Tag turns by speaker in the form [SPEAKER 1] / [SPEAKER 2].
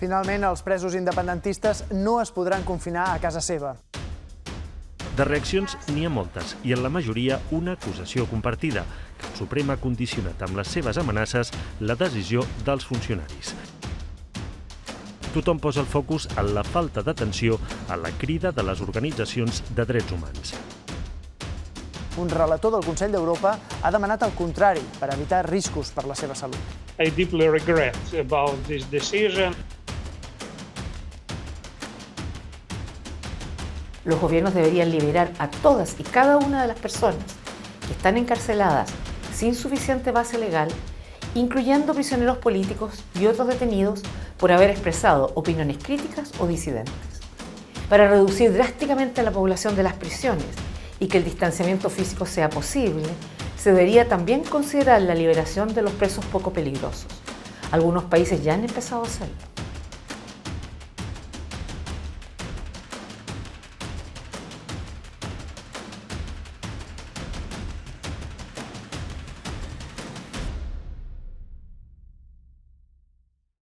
[SPEAKER 1] Finalment, els presos independentistes no es podran confinar a casa seva.
[SPEAKER 2] De reaccions n'hi ha moltes, i en la majoria una acusació compartida, que el Suprem ha condicionat amb les seves amenaces la decisió dels funcionaris. Tothom posa el focus en la falta d'atenció a la crida de les organitzacions de drets humans.
[SPEAKER 1] Un relator del Consell d'Europa ha demanat el contrari per evitar riscos per la seva salut.
[SPEAKER 3] I deeply regret about this decision.
[SPEAKER 4] Los gobiernos deberían liberar a todas y cada una de las personas que están encarceladas sin suficiente base legal, incluyendo prisioneros políticos y otros detenidos por haber expresado opiniones críticas o disidentes. Para reducir drásticamente la población de las prisiones y que el distanciamiento físico sea posible, se debería también considerar la liberación de los presos poco peligrosos. Algunos países ya han empezado a hacerlo.